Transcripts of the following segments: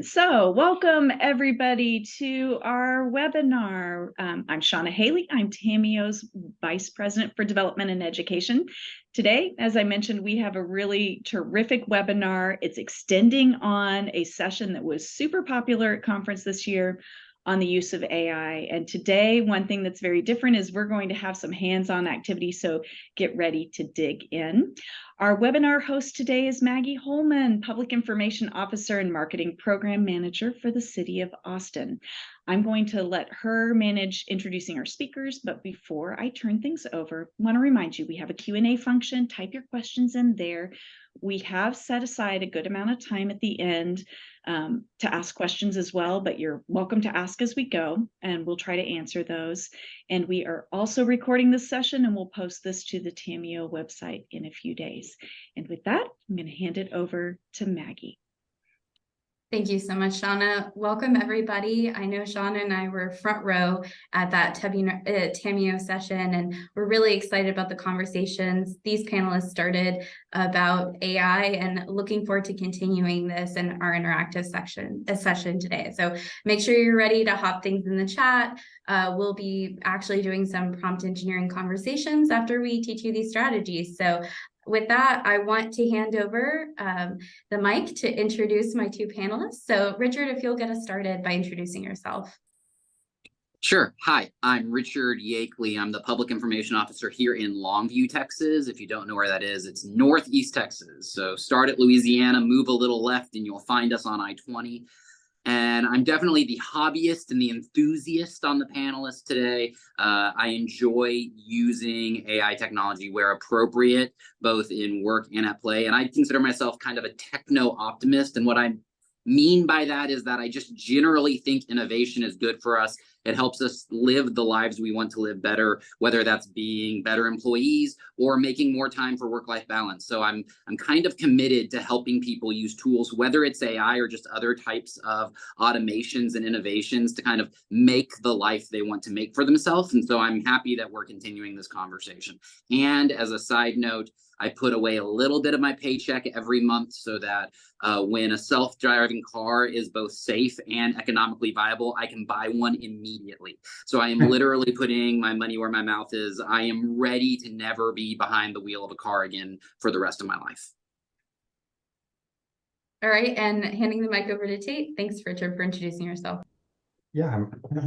Excellent. So welcome everybody to our webinar. I'm Shauna Haley. I'm TAMIO's Vice President for Development and Education. Today, as I mentioned, we have a really terrific webinar. It's extending on a session that was super popular at conference this year on the use of AI. And today, one thing that's very different is we're going to have some hands-on activity, so get ready to dig in. Our webinar host today is Maggie Holman, Public Information Officer and Marketing Program Manager for the City of Austin. I'm going to let her manage introducing our speakers, but before I turn things over, I want to remind you we have a Q&A function. Type your questions in there. We have set aside a good amount of time at the end to ask questions as well, but you're welcome to ask as we go, and we'll try to answer those. And we are also recording this session, and we'll post this to the TAMIO website in a few days. And with that, I'm going to hand it over to Maggie. Thank you so much, Shauna. Welcome, everybody. I know Shauna and I were front row at that TAMIO session, and we're really excited about the conversations these panelists started about AI, and looking forward to continuing this in our interactive session today. So make sure you're ready to hop things in the chat. We'll be actually doing some prompt engineering conversations after we teach you these strategies. So with that, I want to hand over the mic to introduce my two panelists. So Richard, if you'll get us started by introducing yourself. Sure. Hi, I'm Richard Yakeley. I'm the Public Information Officer here in Longview, Texas. If you don't know where that is, it's Northeast Texas. So start at Louisiana, move a little left, and you'll find us on I-20. And I'm definitely the hobbyist and the enthusiast on the panelists today. I enjoy using AI technology where appropriate, both in work and at play. And I consider myself kind of a techno-optimist. And what I mean by that is that I just generally think innovation is good for us. It helps us live the lives we want to live better, whether that's being better employees or making more time for work-life balance. So I'm kind of committed to helping people use tools, whether it's AI or just other types of automations and innovations, to kind of make the life they want to make for themselves. And so I'm happy that we're continuing this conversation. And as a side note, I put away a little bit of my paycheck every month so that when a self-driving car is both safe and economically viable, I can buy one immediately. So I am literally putting my money where my mouth is. I am ready to never be behind the wheel of a car again for the rest of my life. All right, and handing the mic over to Tate. Thanks, Richard, for introducing yourself. Yeah,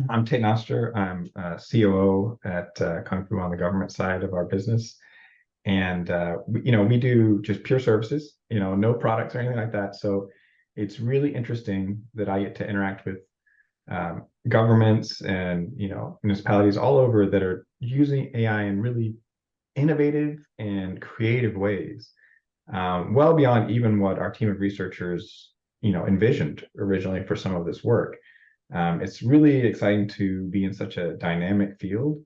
I'm Tate Noster. I'm COO at Kung Fu on the government side of our business. And, we do just pure services, no products or anything like that. So it's really interesting that I get to interact with governments and, municipalities all over that are using AI in really innovative and creative ways, well beyond even what our team of researchers, envisioned originally for some of this work. It's really exciting to be in such a dynamic field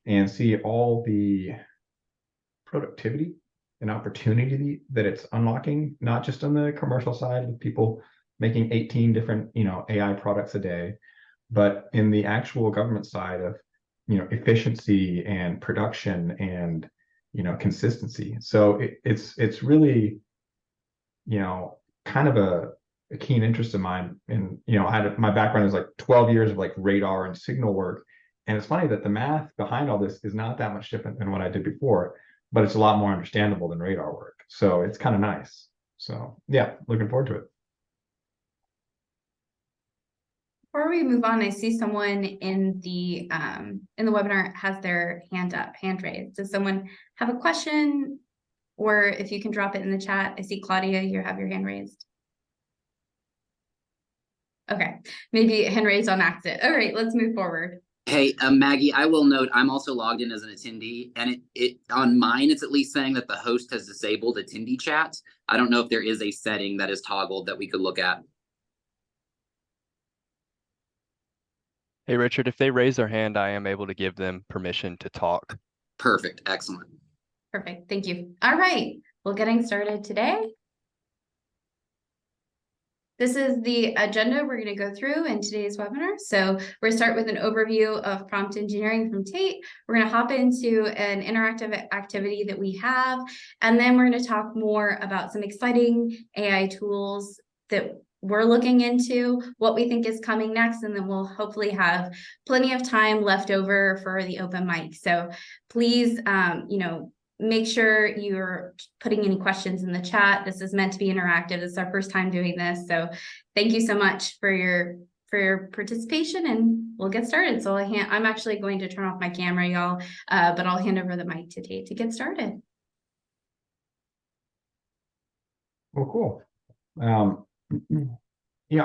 and see all the productivity and opportunity that it's unlocking, not just on the commercial side with people making 18 different AI products a day, but in the actual government side of efficiency and production and consistency. So it's really kind of a keen interest of mine. And my background is like 12 years of like radar and signal work, and it's funny that the math behind all this is not that much different than what I did before, but it's a lot more understandable than radar work. So it's kind of nice. So yeah, looking forward to it. Before we move on, I see someone in the webinar has their hand raised. Does someone have a question? Or if you can drop it in the chat. I see Claudia, you have your hand raised. Okay, maybe hand raised on accident. All right, let's move forward. Hey, Maggie, I will note I'm also logged in as an attendee, and it on mine, it's at least saying that the host has disabled attendee chat. I don't know if there is a setting that is toggled that we could look at. Hey, Richard, if they raise their hand, I am able to give them permission to talk. Perfect. Excellent. Perfect. Thank you. All right. Well, getting started today. This is the agenda we're going to go through in today's webinar. So we're going to start with an overview of prompt engineering from Tate. We're going to hop into an interactive activity that we have, and then we're going to talk more about some exciting AI tools that we're looking into, what we think is coming next, and then we'll hopefully have plenty of time left over for the open mic. So please, make sure you're putting any questions in the chat. This is meant to be interactive. This is our first time doing this. So thank you so much for your participation, and we'll get started. So I'm actually going to turn off my camera, y'all, but I'll hand over the mic to Tate to get started. Well, cool. I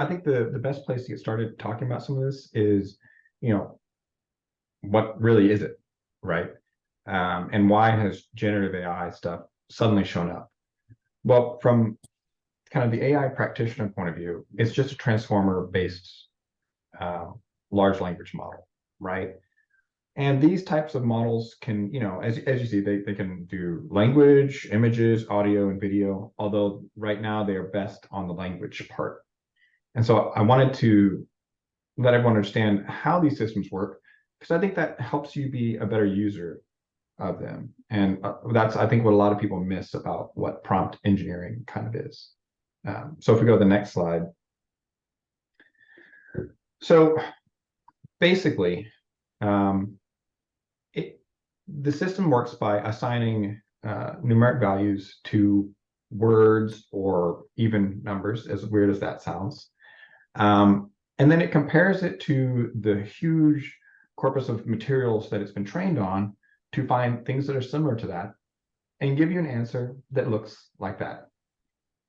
think the best place to get started talking about some of this is, what really is it, right? And why has generative AI stuff suddenly shown up? Well, from kind of the AI practitioner point of view, it's just a transformer-based large language model, right? And these types of models can, as you see, they can do language, images, audio, and video, although right now they are best on the language part. And so I wanted to let everyone understand how these systems work, because I think that helps you be a better user of them. And that's, I think, what a lot of people miss about what prompt engineering kind of is. So if we go to the next slide. So basically, the system works by assigning numeric values to words or even numbers, as weird as that sounds. And then it compares it to the huge corpus of materials that it's been trained on to find things that are similar to that and give you an answer that looks like that,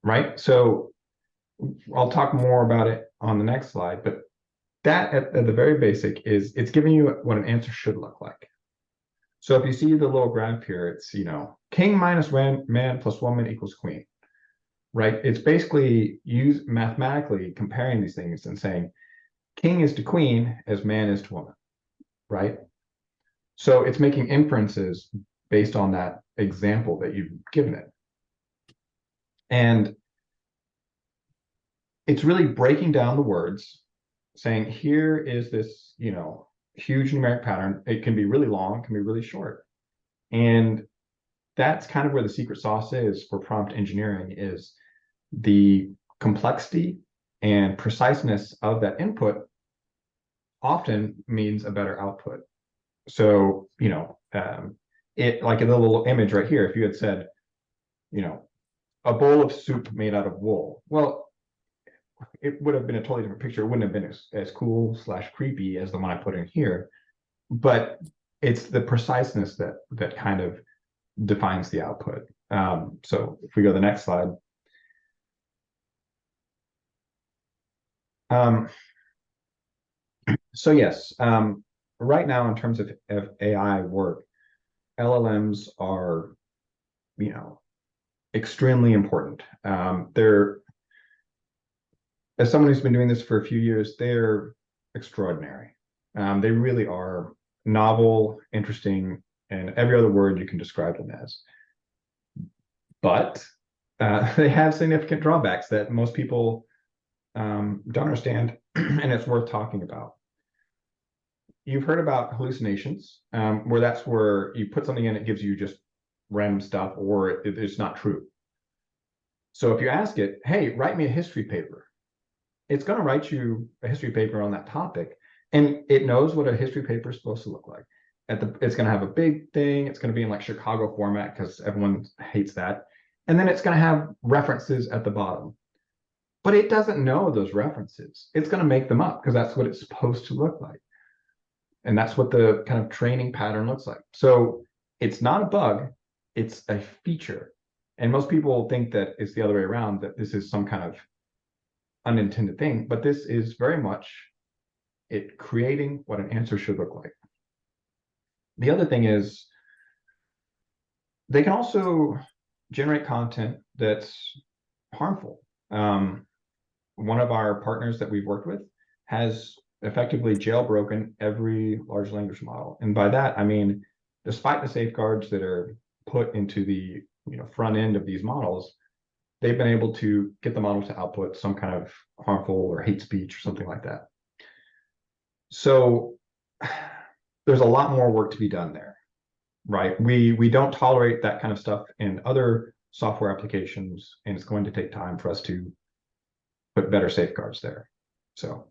right? So I'll talk more about it on the next slide, but that at the very basic is it's giving you what an answer should look like. So if you see the little graph here, it's, king minus man plus woman equals queen, right? It's basically mathematically comparing these things and saying king is to queen as man is to woman, right? So it's making inferences based on that example that you've given it. And it's really breaking down the words, saying here is this, huge numeric pattern. It can be really long, can be really short. And that's kind of where the secret sauce is for prompt engineering, is the complexity and preciseness of that input often means a better output. So, it, like in the little image right here, if you had said, a bowl of soup made out of wool, well, it would have been a totally different picture. It wouldn't have been as cool / creepy as the one I put in here, but it's the preciseness that kind of defines the output. So if we go to the next slide. So yes, right now in terms of AI work, LLMs are, extremely important. They're, as someone who's been doing this for a few years, they're extraordinary. They really are novel, interesting, and every other word you can describe them as. But they have significant drawbacks that most people don't understand, and it's worth talking about. You've heard about hallucinations, where that's where you put something in, it gives you just random stuff, or it's not true. So if you ask it, hey, write me a history paper, it's going to write you a history paper on that topic, and it knows what a history paper is supposed to look like. It's going to have a big thing. It's going to be in like Chicago format because everyone hates that. And then it's going to have references at the bottom. But it doesn't know those references. It's going to make them up because that's what it's supposed to look like. And that's what the kind of training pattern looks like. So it's not a bug, it's a feature. And most people think that it's the other way around, that this is some kind of unintended thing, but this is very much it creating what an answer should look like. The other thing is they can also generate content that's harmful. One of our partners that we've worked with has effectively jailbroken every large language model. And by that, I mean, despite the safeguards that are put into the front end of these models, they've been able to get the model to output some kind of harmful or hate speech or something like that. So there's a lot more work to be done there, right? We don't tolerate that kind of stuff in other software applications, and it's going to take time for us to put better safeguards there. So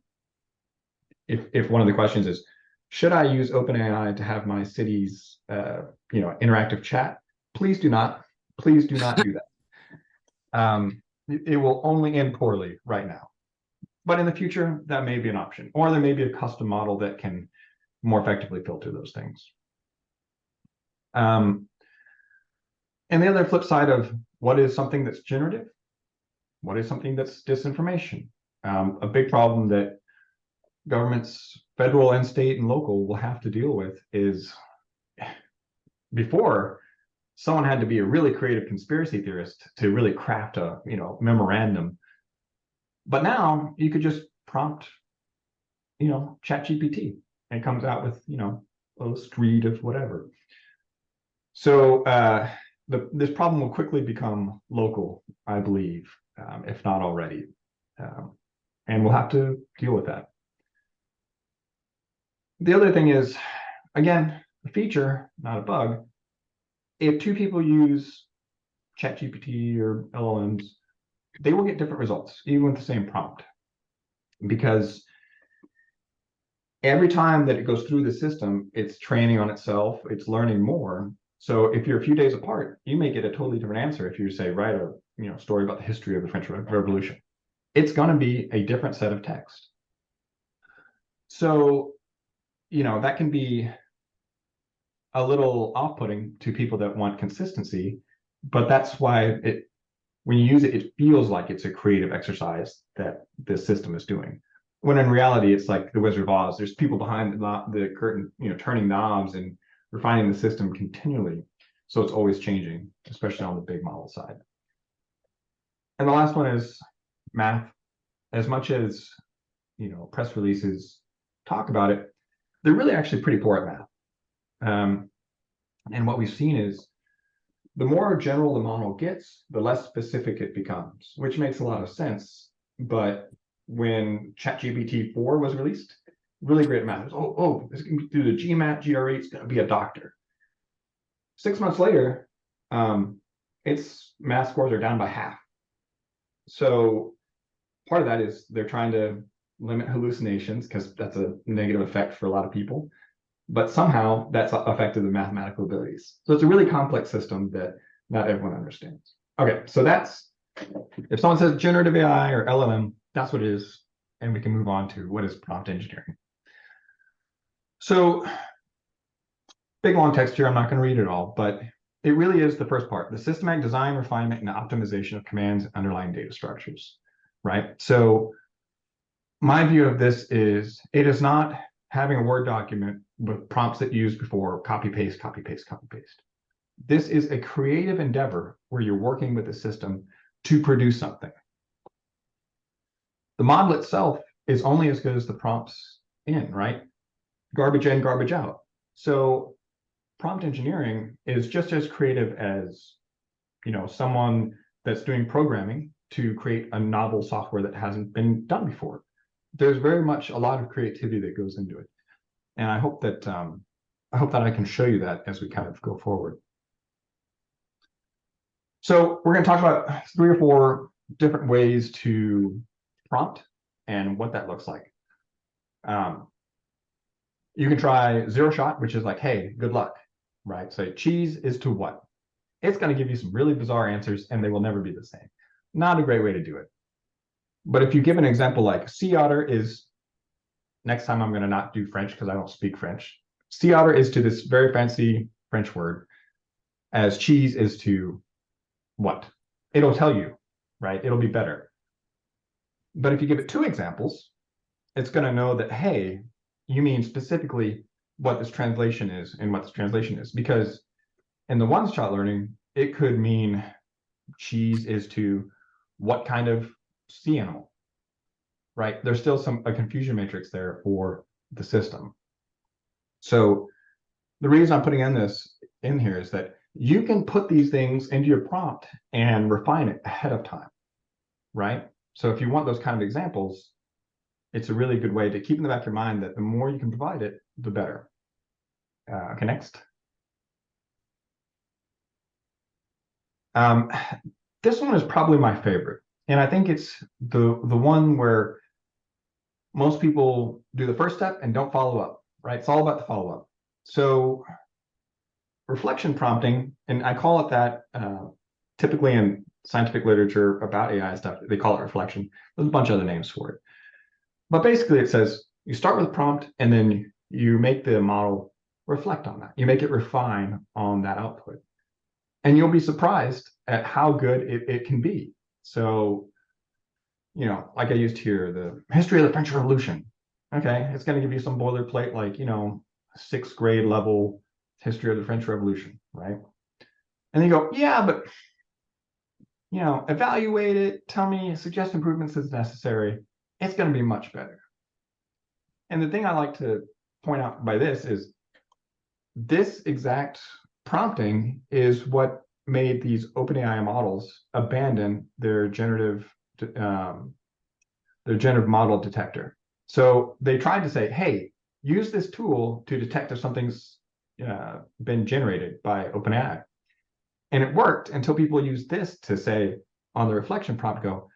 if one of the questions is, should I use OpenAI to have my city's interactive chat? Please do not. Please do not do that. It will only end poorly right now. But in the future, that may be an option. Or there may be a custom model that can more effectively filter those things. And the other flip side of what is something that's generative? What is something that's disinformation? A big problem that governments, federal and state and local, will have to deal with is, before, someone had to be a really creative conspiracy theorist to really craft a memorandum. But now you could just prompt ChatGPT, and it comes out with a street of whatever. So this problem will quickly become local, I believe, if not already, and we'll have to deal with that. The other thing is, again, a feature, not a bug. If two people use ChatGPT or LLMs, they will get different results, even with the same prompt, because every time that it goes through the system, it's training on itself, it's learning more. So if you're a few days apart, you may get a totally different answer. If you say, write a story about the history of the French Revolution, it's going to be a different set of text. So that can be a little off-putting to people that want consistency, but that's why when you use it, it feels like it's a creative exercise that this system is doing. When in reality, it's like the Wizard of Oz. There's people behind the curtain, turning knobs and refining the system continually. So it's always changing, especially on the big model side. And the last one is math. As much as press releases talk about it, they're really actually pretty poor at math. And what we've seen is, the more general the model gets, the less specific it becomes, which makes a lot of sense. But when ChatGPT 4 was released, really great math. It's going to do the GMAT, GRE, it's going to be a doctor. 6 months later, its math scores are down by half. So part of that is they're trying to limit hallucinations, because that's a negative effect for a lot of people. But somehow that's affected the mathematical abilities. So it's a really complex system that not everyone understands. Okay, so that's, if someone says generative AI or LLM, that's what it is. And we can move on to what is prompt engineering. So big long text here, I'm not going to read it all, but it really is the first part, the systematic design, refinement, and optimization of commands and underlying data structures, right? So my view of this is, it is not having a Word document with prompts that you used before, copy, paste, copy, paste, copy, paste. This is a creative endeavor where you're working with the system to produce something. The model itself is only as good as the prompts in, right? Garbage in, garbage out. So prompt engineering is just as creative as, someone that's doing programming to create a novel software that hasn't been done before. There's very much a lot of creativity that goes into it. And I hope that I can show you that as we kind of go forward. So we're going to talk about 3 or 4 different ways to prompt and what that looks like. You can try zero shot, which is like, hey, good luck, right? Say cheese is to what? It's going to give you some really bizarre answers, and they will never be the same. Not a great way to do it. But if you give an example like sea otter is, next time I'm going to not do French because I don't speak French. Sea otter is to this very fancy French word, as cheese is to what? It'll tell you, right? It'll be better. But if you give it 2 examples, it's going to know that, hey, you mean specifically what this translation is and what this translation is. Because in the one-shot learning, it could mean cheese is to what kind of sea animal, right? There's still a confusion matrix there for the system. So the reason I'm putting in here is that you can put these things into your prompt and refine it ahead of time, right? So if you want those kind of examples, it's a really good way to keep in the back of your mind that the more you can provide it, the better. Okay, next. This one is probably my favorite. And I think it's the one where most people do the first step and don't follow up, right? It's all about the follow up. So reflection prompting, and I call it that typically in scientific literature about AI stuff, they call it reflection. There's a bunch of other names for it. But basically it says you start with a prompt and then you make the model reflect on that. You make it refine on that output. And you'll be surprised at how good it can be. So, you know, like I used here, the history of the French Revolution. Okay, it's going to give you some boilerplate, like, you know, 6th grade level history of the French Revolution, right? And then you go, yeah, but, you know, evaluate it, tell me, suggest improvements as necessary. It's going to be much better. And the thing I like to point out by this is this exact prompting is what made these OpenAI models abandon their generative model detector. So they tried to say, hey, use this tool to detect if something's been generated by OpenAI. And it worked until people used this to say on the reflection prompt, go,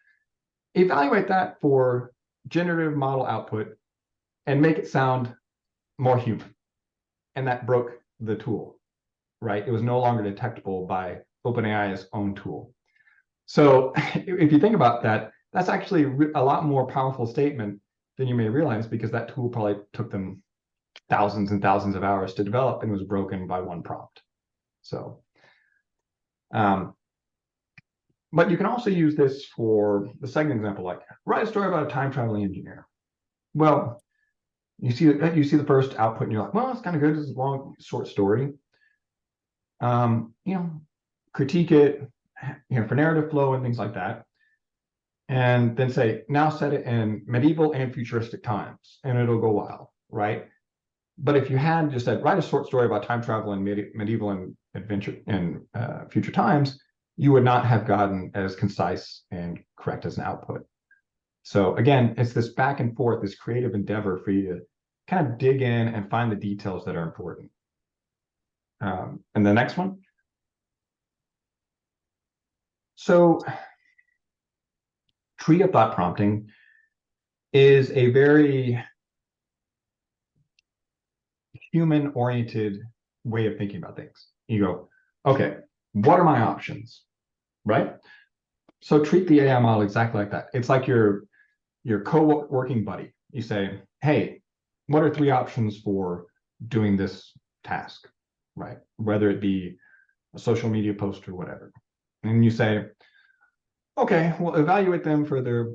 evaluate that for generative model output and make it sound more human. And that broke the tool, right? It was no longer detectable by OpenAI's own tool. So if you think about that, that's actually a lot more powerful statement than you may realize, because that tool probably took them thousands and thousands of hours to develop and was broken by one prompt. So, but you can also use this for the second example, like write a story about a time traveling engineer. Well, you see the first output and you're like, well, it's kind of good. It's a long, short story. You know, critique it, you know, for narrative flow and things like that. And then say, now set it in medieval and futuristic times, and it'll go wild, right? But if you had just said, write a short story about time travel in medieval and adventure and future times, you would not have gotten as concise and correct as an output. So again, it's this back and forth, this creative endeavor for you to kind of dig in and find the details that are important. And the next one. So tree of thought prompting is a very human-oriented way of thinking about things. You go, okay, what are my options, right? So treat the AI model exactly like that. It's like your co-working buddy. You say, hey, what are 3 options for doing this task, right? Whether it be a social media post or whatever. And you say, okay, well, evaluate them for their,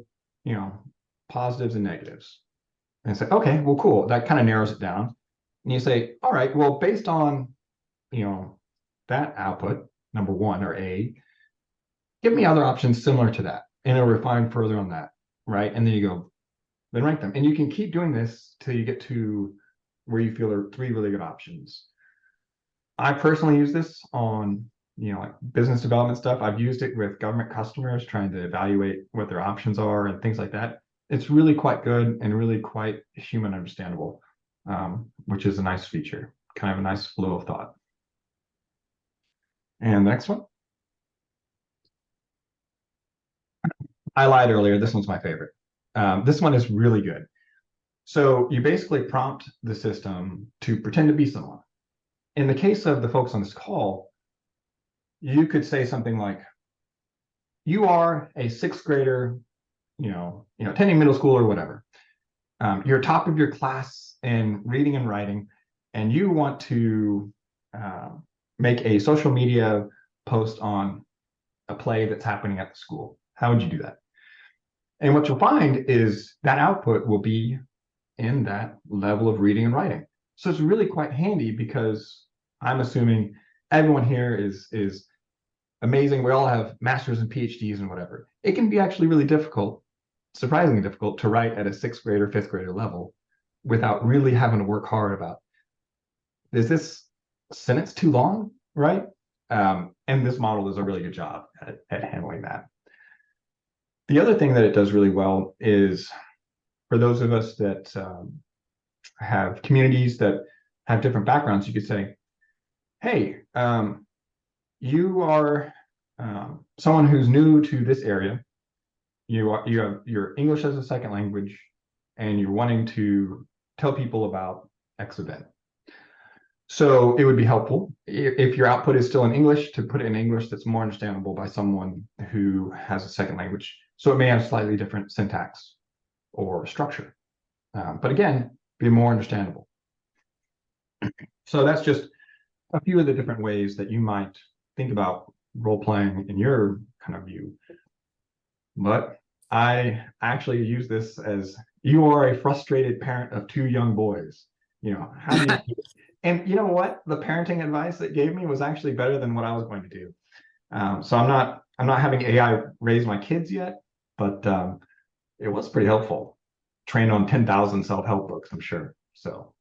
you know, positives and negatives. And say, okay, well, cool. That kind of narrows it down. And you say, all right, well, based on, you know, that output, number 1 or A, give me other options similar to that. And it'll refine further on that, right? And then you go, then rank them. And you can keep doing this till you get to where you feel there are 3 really good options. I personally use this on, you know, like business development stuff. I've used it with government customers trying to evaluate what their options are and things like that. It's really quite good and really quite human understandable, which is a nice feature, kind of a nice flow of thought. And the next one. I lied earlier. This one's my favorite. This one is really good. So you basically prompt the system to pretend to be someone. In the case of the folks on this call, you could say something like, you are a 6th grader, you know, attending middle school or whatever. You're top of your class in reading and writing, and you want to make a social media post on a play that's happening at the school. How would you do that? And what you'll find is that output will be in that level of reading and writing. So it's really quite handy, because I'm assuming everyone here is amazing. We all have masters and PhDs and whatever. It can be actually really difficult, surprisingly difficult, to write at a 6th grader, 5th grader level without really having to work hard about, is this sentence too long, right? And this model does a really good job at handling that. The other thing that it does really well is, for those of us that have communities that have different backgrounds, you could say, hey, you are someone who's new to this area. you have your English as a second language, and you're wanting to tell people about X event. So it would be helpful if your output is still in English to put it in English that's more understandable by someone who has a second language. So it may have slightly different syntax or structure, but again, be more understandable. So that's just a few of the different ways that you might think about role playing in your kind of view. But I actually use this as you are a frustrated parent of two young boys. How do you and you know what? The parenting advice it gave me was actually better than what I was going to do. So I'm not having AI raise my kids yet, but it was pretty helpful. Trained on 10,000 self-help books, I'm sure. So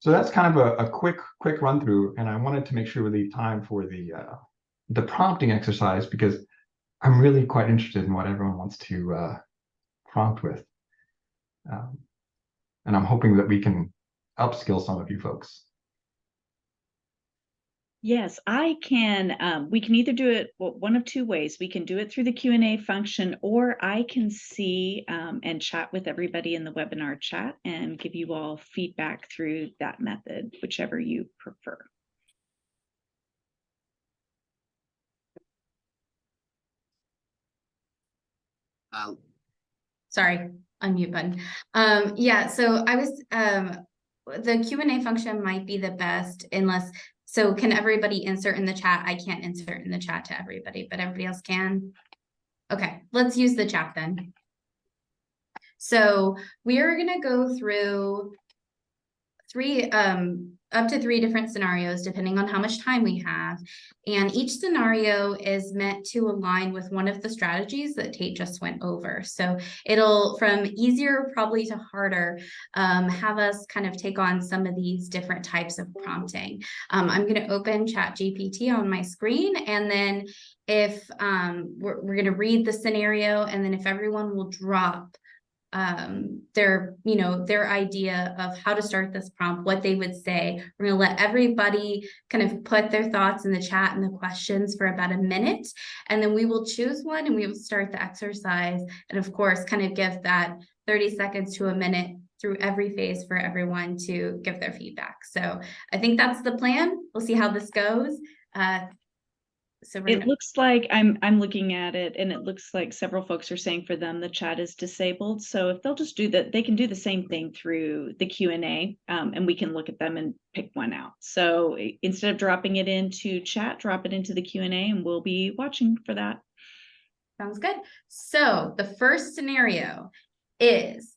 that's kind of a quick run through, and I wanted to make sure we leave time for the prompting exercise because I'm really quite interested in what everyone wants to prompt with, and I'm hoping that we can upskill some of you folks. Yes, I can. We can either do it one of two ways. We can do it through the Q&A function, or I can see and chat with everybody in the webinar chat and give you all feedback through that method, whichever you prefer. Sorry, unmute button. Yeah, so I was, the Q&A function might be the best unless, so can everybody insert in the chat? I can't insert in the chat to everybody, but everybody else can. Okay, let's use the chat then. So we are gonna go through up to three different scenarios, depending on how much time we have. And each scenario is meant to align with one of the strategies that Tate just went over. So it'll, from easier probably to harder, have us kind of take on some of these different types of prompting. I'm going to open ChatGPT on my screen, and then if we're going to read the scenario, and then if everyone will drop their idea of how to start this prompt, what they would say. We're going to let everybody kind of put their thoughts in the chat and the questions for about a minute, and then we will choose one and we will start the exercise, and of course kind of give that 30 seconds to a minute through every phase for everyone to give their feedback. So I think that's the plan. We'll see how this goes. So it looks like I'm looking at it, and it looks like several folks are saying for them the chat is disabled. So if they'll just do that, they can do the same thing through the Q&A, and we can look at them and pick one out. So instead of dropping it into chat, drop it into the Q&A, and we'll be watching for that. Sounds good. So the first scenario is,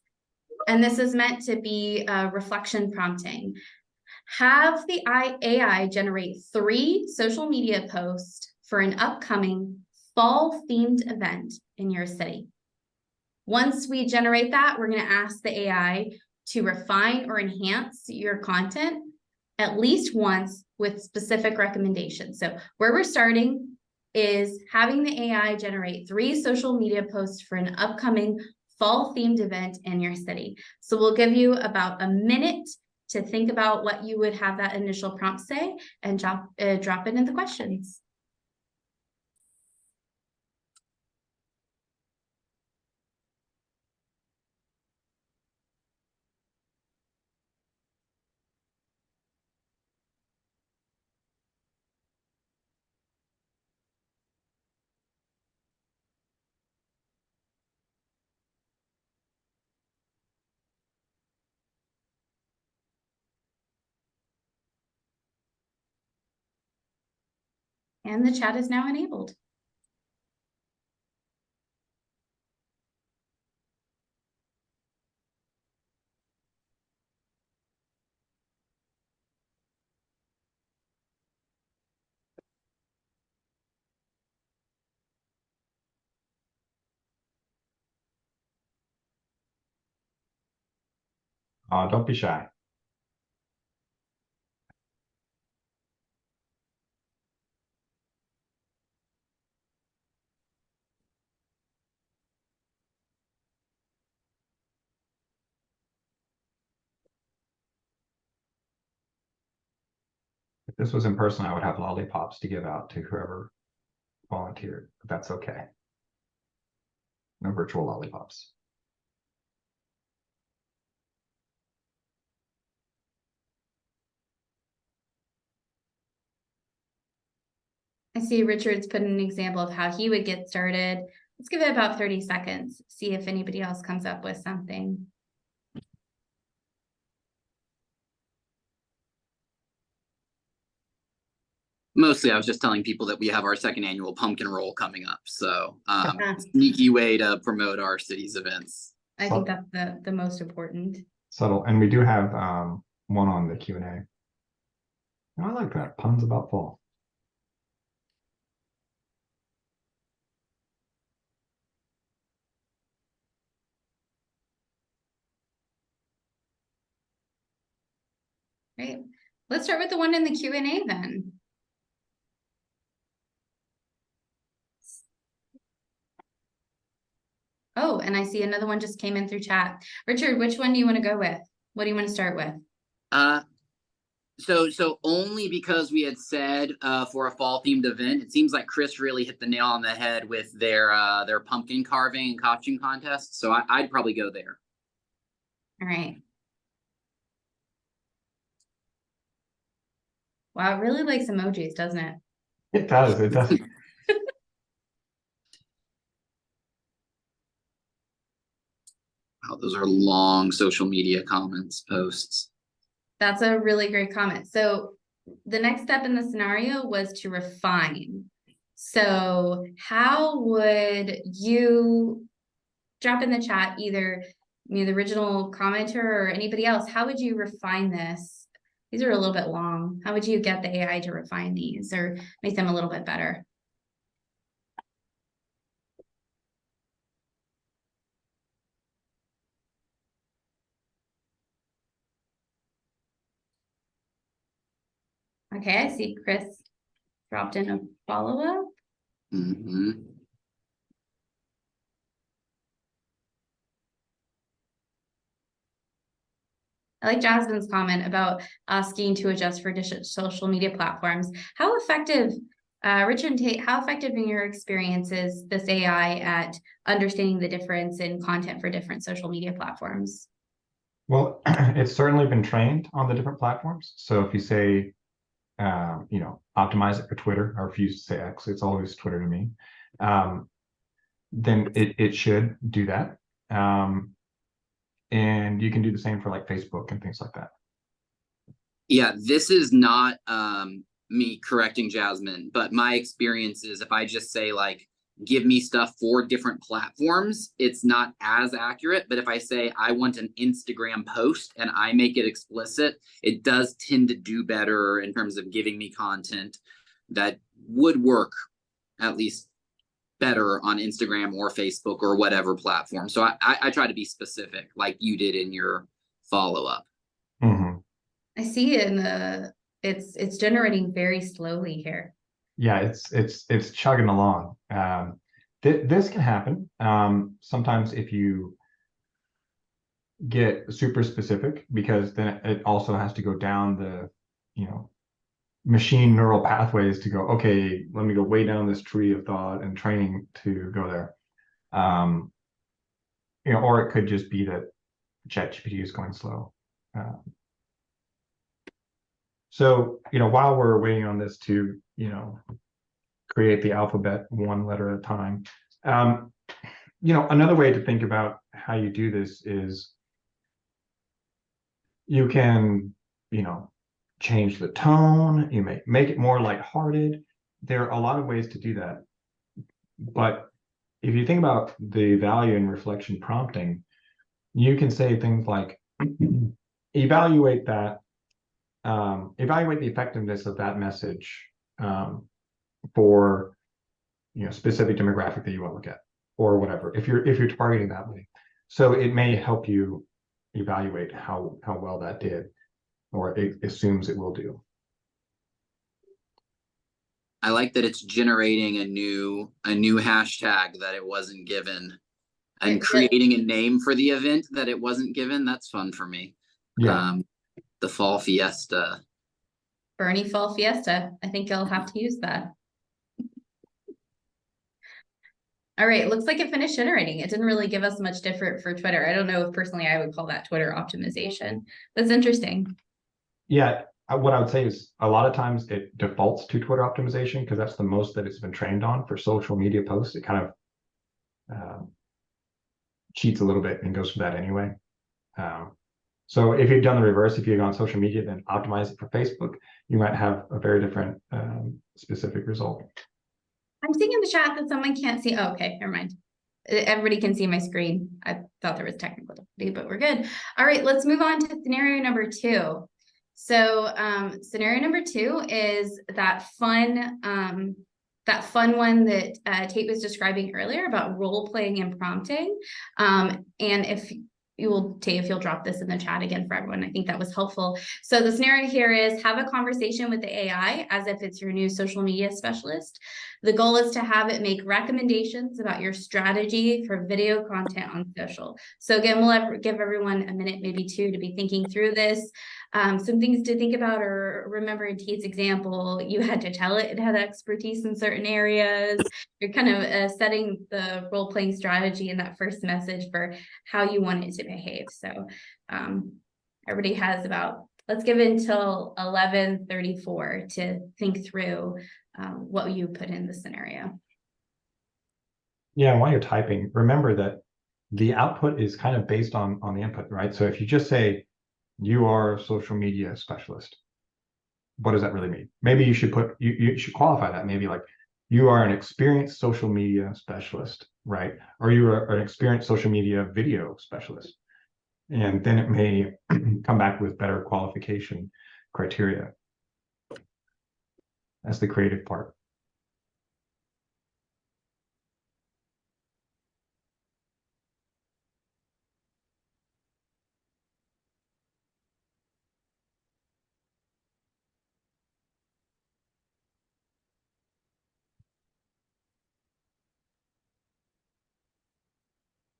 and this is meant to be reflection prompting, have the AI generate 3 social media posts for an upcoming fall-themed event in your city. Once we generate that, we're going to ask the AI to refine or enhance your content at least once with specific recommendations. So where we're starting is having the AI generate 3 social media posts for an upcoming fall-themed event in your city. So we'll give you about a minute to think about what you would have that initial prompt say, and drop it in the questions. And the chat is now enabled. Don't be shy. If this was in person, I would have lollipops to give out to whoever volunteered, but that's okay. no virtual lollipops. I see Richard's put an example of how he would get started. Let's give it about 30 seconds, see if anybody else comes up with something. Mostly, I was just telling people that we have our second annual pumpkin roll coming up. So Yeah. sneaky way to promote our city's events. I think that's the most important. Subtle. And we do have one on the Q&A. I like that. Puns about fall. Great. Let's start with the one in the Q&A then. Oh, and I see another one just came in through chat. Richard, which one do you want to go with? What do you want to start with? So only because we had said for a fall themed event, it seems like Chris really hit the nail on the head with their pumpkin carving and costume contest. So I'd probably go there. All right. Wow, it really likes emojis, doesn't it? It does. It does. Wow, those are long social media posts. That's a really great comment. So the next step in the scenario was to refine. So how would you drop in the chat, either the original commenter or anybody else, how would you refine this? These are a little bit long. How would you get the AI to refine these or make them a little bit better? Okay, I see Chris dropped in a follow-up. Mm-hmm. I like Jasmine's comment about asking to adjust for social media platforms. How effective, Richard and Tate, how effective in your experience is this AI at understanding the difference in content for different social media platforms? Well, it's certainly been trained on the different platforms. So if you say, optimize it for Twitter, or if you say X, it's always Twitter to me, then it should do that. And you can do the same for like Facebook and things like that. Yeah, this is not me correcting Jasmine, but my experience is if I just say like, give me stuff for different platforms, it's not as accurate. But if I say I want an Instagram post and I make it explicit, it does tend to do better in terms of giving me content that would work at least better on Instagram or Facebook or whatever platform. So I try to be specific like you did in your follow-up. Mm-hmm. I see it in the, it's generating very slowly here. Yeah, it's chugging along. This can happen. Sometimes if you get super specific, because then it also has to go down the, machine neural pathways to go, okay, let me go way down this tree of thought and training to go there. Or it could just be that ChatGPT is going slow. So, while we're waiting on this to, create the alphabet one letter at a time, another way to think about how you do this is you can, change the tone, you may make it more lighthearted. There are a lot of ways to do that. But if you think about the value in reflection prompting, you can say things like, evaluate the effectiveness of that message for specific demographic that you want to look at, or whatever, if you're targeting that way. So it may help you evaluate how well that did, or it assumes it will do. I like that it's generating a new hashtag that it wasn't given and creating a name for the event that it wasn't given. That's fun for me. Yeah. The fall fiesta. Bernie Fall Fiesta. I think you'll have to use that. All right, looks like it finished generating. It didn't really give us much different for Twitter. I don't know if personally I would call that Twitter optimization. That's interesting. Yeah, what I would say is a lot of times it defaults to Twitter optimization because that's the most that it's been trained on for social media posts. It kind of cheats a little bit and goes for that anyway. So if you've done the reverse, if you've gone social media, then optimize it for Facebook, you might have a very different specific result. I'm seeing in the chat that someone can't see. Oh, okay, never mind. Everybody can see my screen. I thought there was technical difficulty, but we're good. All right, let's move on to scenario number 2. So scenario number 2 is that fun one that Tate was describing earlier about role playing and prompting. And if Tate, if you'll drop this in the chat again for everyone, I think that was helpful. So the scenario here is have a conversation with the AI as if it's your new social media specialist. The goal is to have it make recommendations about your strategy for video content on social. So again, we'll give everyone a minute, maybe 2, to be thinking through this. Some things to think about, or remember in Tate's example, you had to tell it had expertise in certain areas. You're kind of setting the role-playing strategy in that first message for how you want it to behave. So everybody has about, let's give it until 11:34 to think through what you put in the scenario. Yeah, while you're typing, remember that the output is kind of based on the input, right? So if you just say you are a social media specialist, what does that really mean? Maybe you should put you should qualify that. Maybe like you are an experienced social media specialist, right? Or you are an experienced social media video specialist. And then it may come back with better qualification criteria. That's the creative part.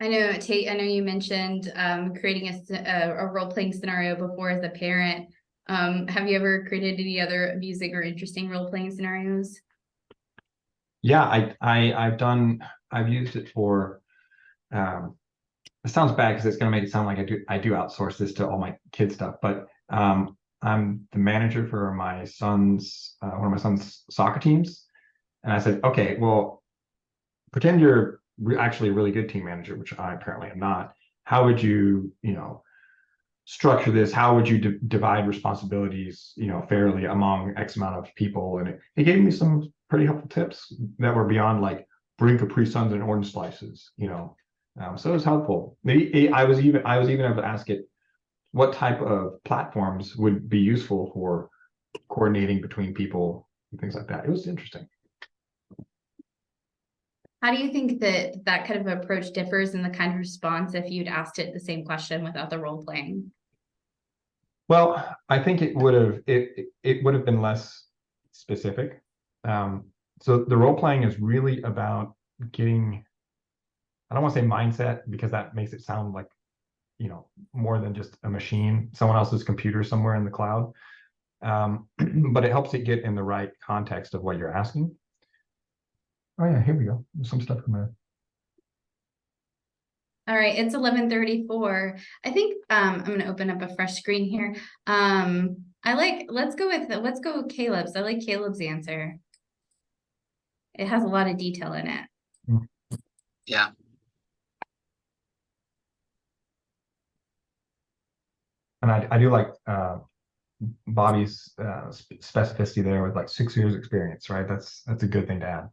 I know, Tate, I know you mentioned creating a role-playing scenario before as a parent. Have you ever created any other amusing or interesting role-playing scenarios? Yeah, I've used it for it sounds bad because it's going to make it sound like I do outsource this to all my kid stuff, but I'm the manager for my son's one of my son's soccer teams, and I said, okay, well, pretend you're actually a really good team manager, which I apparently am not. How would you structure this? How would you divide responsibilities fairly among X amount of people? And it gave me some pretty helpful tips that were beyond like bring Capri Suns and orange slices, so it was helpful. I was even able to ask it what type of platforms would be useful for coordinating between people and things like that. It was interesting. How do you think that kind of approach differs in the kind of response if you'd asked it the same question without the role playing? Well, I think it would have been less specific. So the role playing is really about getting, I don't want to say mindset because that makes it sound like, more than just a machine, someone else's computer somewhere in the cloud. But it helps it get in the right context of what you're asking. Oh yeah, here we go. There's some stuff from there. All right, it's 11:34. I think I'm going to open up a fresh screen here. Let's go with Caleb's. I like Caleb's answer. It has a lot of detail in it. Yeah. And I do like Bobby's specificity there with like 6 years experience, right? That's a good thing to add.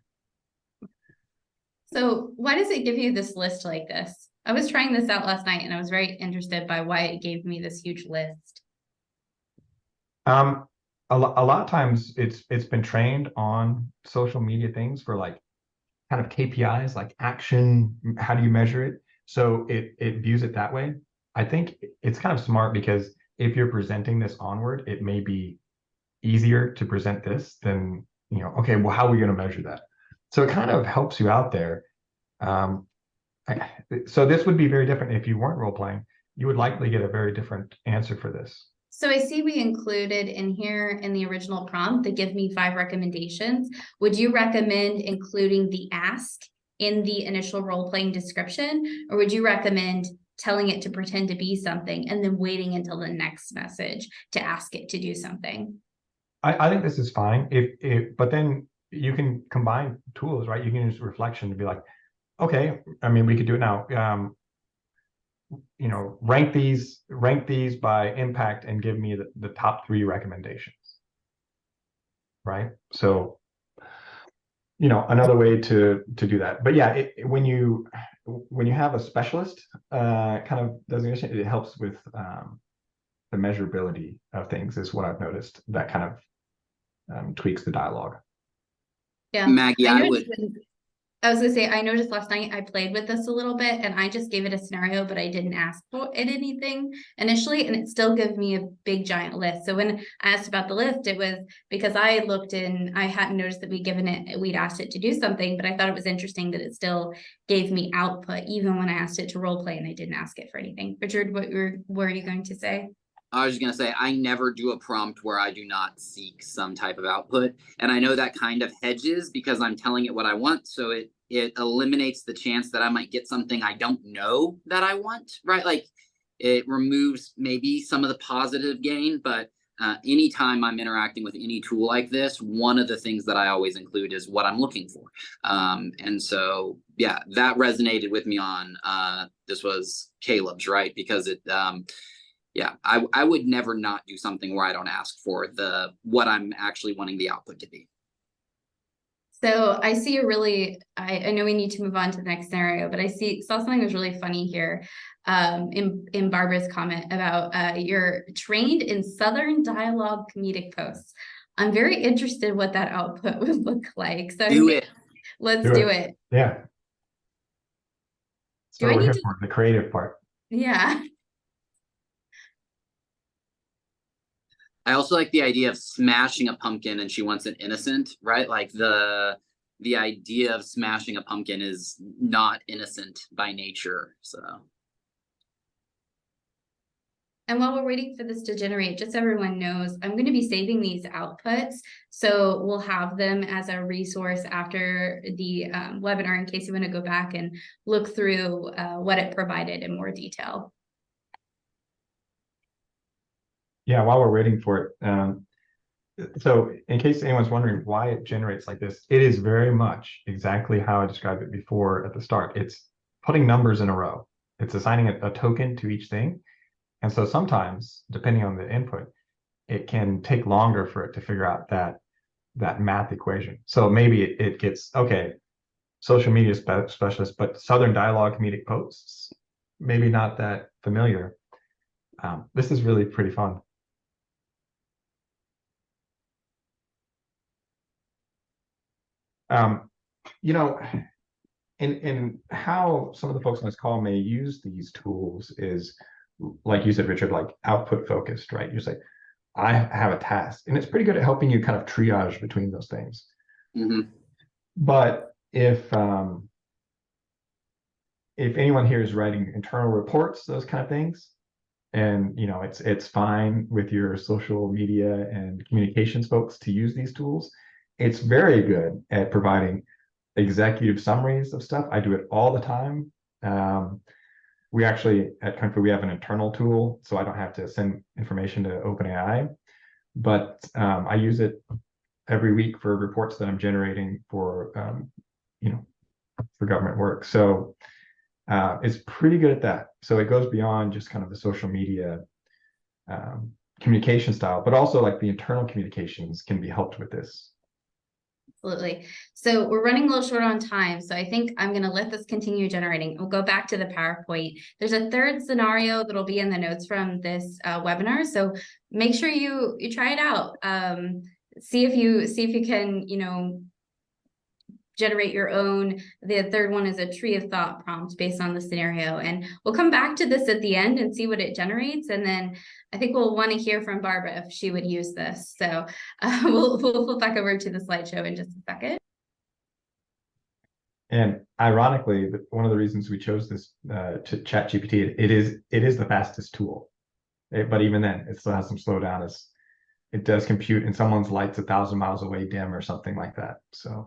So why does it give you this list like this? I was trying this out last night and I was very interested by why it gave me this huge list. A lot of times it's been trained on social media things for like kind of KPIs, like action, how do you measure it? So it views it that way. I think it's kind of smart because if you're presenting this onward, it may be easier to present this than, okay, well, how are we going to measure that? So it kind of helps you out there. So this would be very different if you weren't role playing. You would likely get a very different answer for this. So I see we included in here in the original prompt, the give me 5 recommendations. Would you recommend including the ask in the initial role-playing description, or would you recommend telling it to pretend to be something and then waiting until the next message to ask it to do something? I think this is fine. But then you can combine tools, right? You can use reflection to be like, okay, I mean, we could do it now. Rank these by impact and give me the top 3 recommendations, right? So, another way to do that. But yeah, when you have a specialist kind of designation, it helps with the measurability of things, is what I've noticed. That kind of tweaks the dialogue. Yeah, Maggie, I was gonna say, I noticed last night I played with this a little bit and I just gave it a scenario, but I didn't ask for it anything initially, and it still gave me a big giant list. So when I asked about the list, it was because I looked in, I hadn't noticed that we'd asked it to do something, but I thought it was interesting that it still gave me output even when I asked it to role play and I didn't ask it for anything. Richard, what were you going to say? I was just going to say, I never do a prompt where I do not seek some type of output. And I know that kind of hedges because I'm telling it what I want. So it eliminates the chance that I might get something I don't know that I want, right? Like it removes maybe some of the positive gain, but anytime I'm interacting with any tool like this, one of the things that I always include is what I'm looking for. And so, yeah, that resonated with me on, this was Caleb's, right? Because yeah, I would never not do something where I don't ask for what I'm actually wanting the output to be. So I see I know we need to move on to the next scenario, but saw something that was really funny here in Barbara's comment about you're trained in Southern dialogue comedic posts. I'm very interested what that output would look like. So let's do it. Yeah. So we're here for the creative part. Yeah. I also like the idea of smashing a pumpkin and she wants it innocent, right? Like the idea of smashing a pumpkin is not innocent by nature. So. And while we're waiting for this to generate, just so everyone knows, I'm going to be saving these outputs. So we'll have them as a resource after the webinar in case you want to go back and look through what it provided in more detail. Yeah, while we're waiting for it, so in case anyone's wondering why it generates like this, it is very much exactly how I described it before at the start. It's putting numbers in a row. It's assigning a token to each thing. And so sometimes, depending on the input, it can take longer for it to figure out that math equation. So maybe it gets, okay, social media specialist, but Southern dialogue comedic posts, maybe not that familiar. This is really pretty fun. In how some of the folks on this call may use these tools is, like you said, Richard, like output focused, right? You say, I have a task, and it's pretty good at helping you kind of triage between those things. Mm-hmm. But if anyone here is writing internal reports, those kind of things, and it's fine with your social media and communications folks to use these tools, it's very good at providing executive summaries of stuff. I do it all the time. We actually at Kung Fu, we have an internal tool, so I don't have to send information to OpenAI, but I use it every week for reports that I'm generating for for government work. So it's pretty good at that. So it goes beyond just kind of the social media communication style, but also like the internal communications can be helped with this. Absolutely. So we're running a little short on time. So I think I'm going to let this continue generating. We'll go back to the PowerPoint. There's a third scenario that'll be in the notes from this webinar. So make sure you try it out. See if you can, generate your own. The third one is a tree of thought prompt based on the scenario. And we'll come back to this at the end and see what it generates. And then I think we'll want to hear from Barbara if she would use this. So we'll flip back over to the slideshow in just a second. And ironically, one of the reasons we chose this to ChatGPT, it is the fastest tool. But even then, it still has some slowdown as it does compute and someone's light's 1,000 miles away dim or something like that. So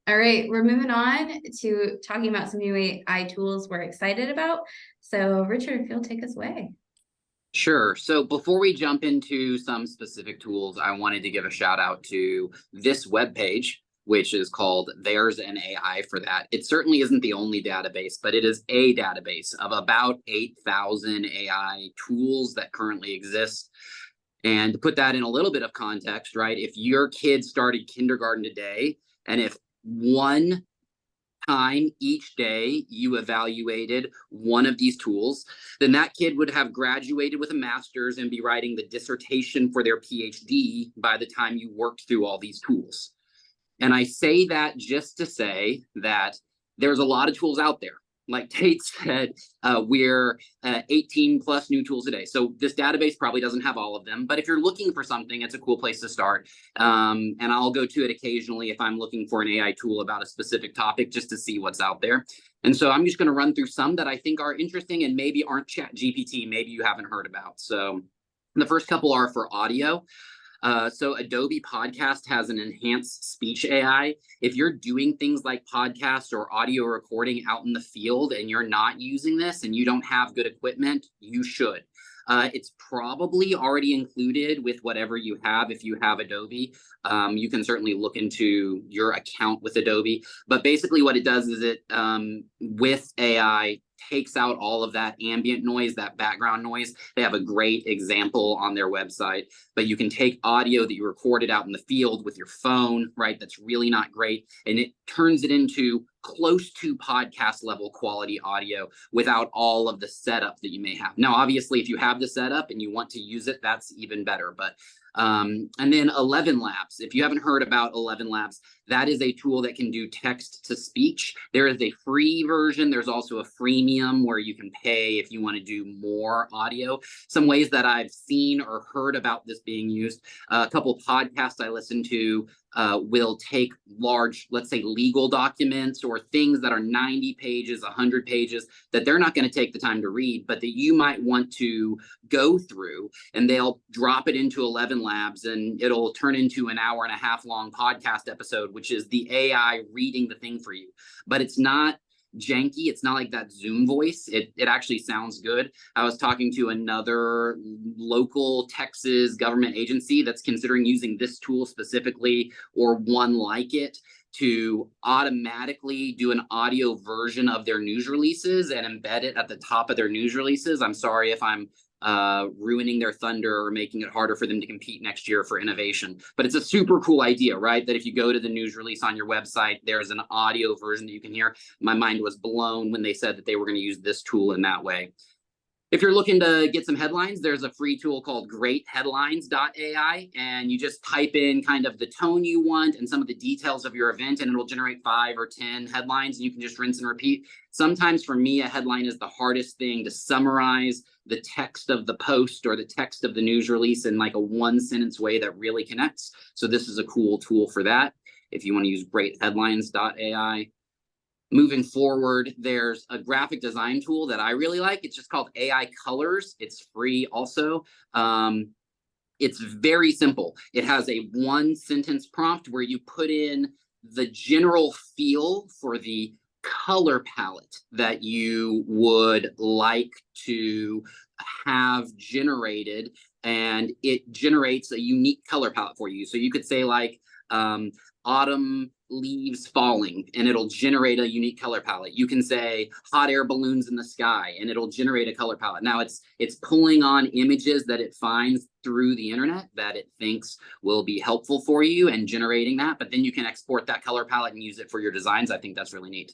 All right, we're moving on to talking about some new AI tools we're excited about. So Richard, if you'll take us away. Sure. So before we jump into some specific tools, I wanted to give a shout out to this webpage, which is called There's an AI for That. It certainly isn't the only database, but it is a database of about 8,000 AI tools that currently exist. And to put that in a little bit of context, right? If your kid started kindergarten today, and if one time each day you evaluated one of these tools, then that kid would have graduated with a master's and be writing the dissertation for their PhD by the time you worked through all these tools. And I say that just to say that there's a lot of tools out there. Like Tate said, we're 18 plus new tools a day. So this database probably doesn't have all of them, but if you're looking for something, it's a cool place to start. And I'll go to it occasionally if I'm looking for an AI tool about a specific topic just to see what's out there. And so I'm just going to run through some that I think are interesting and maybe aren't ChatGPT, maybe you haven't heard about. So the first couple are for audio. So Adobe Podcast has an enhanced speech AI. If you're doing things like podcasts or audio recording out in the field and you're not using this and you don't have good equipment, you should. It's probably already included with whatever you have. If you have Adobe, you can certainly look into your account with Adobe. But basically what it does is it, with AI, takes out all of that ambient noise, that background noise. They have a great example on their website, but you can take audio that you recorded out in the field with your phone, right? That's really not great. And it turns it into close to podcast level quality audio without all of the setup that you may have. Now, obviously, if you have the setup and you want to use it, that's even better. But and then 11 Labs. If you haven't heard about 11 Labs, that is a tool that can do text to speech. There is a free version. There's also a freemium where you can pay if you want to do more audio. Some ways that I've seen or heard about this being used, a couple podcasts I listen to will take large, let's say, legal documents or things that are 90 pages, 100 pages that they're not going to take the time to read, but that you might want to go through, and they'll drop it into 11 Labs and it'll turn into an hour and a half long podcast episode, which is the AI reading the thing for you. But it's not janky. It's not like that Zoom voice. It actually sounds good. I was talking to another local Texas government agency that's considering using this tool specifically or one like it to automatically do an audio version of their news releases and embed it at the top of their news releases. I'm sorry if I'm ruining their thunder or making it harder for them to compete next year for innovation. But it's a super cool idea, right? That if you go to the news release on your website, there's an audio version that you can hear. My mind was blown when they said that they were going to use this tool in that way. If you're looking to get some headlines, there's a free tool called greatheadlines.ai, and you just type in kind of the tone you want and some of the details of your event, and it'll generate 5 or 10 headlines, and you can just rinse and repeat. Sometimes for me, a headline is the hardest thing to summarize the text of the post or the text of the news release in like a 1-sentence way that really connects. So this is a cool tool for that if you want to use greatheadlines.ai. Moving forward, there's a graphic design tool that I really like. It's just called AI Colors. It's free also. It's very simple. It has a 1-sentence prompt where you put in the general feel for the color palette that you would like to have generated, and it generates a unique color palette for you. So you could say like autumn leaves falling, and it'll generate a unique color palette. You can say hot air balloons in the sky, and it'll generate a color palette. Now it's pulling on images that it finds through the internet that it thinks will be helpful for you and generating that, but then you can export that color palette and use it for your designs. I think that's really neat.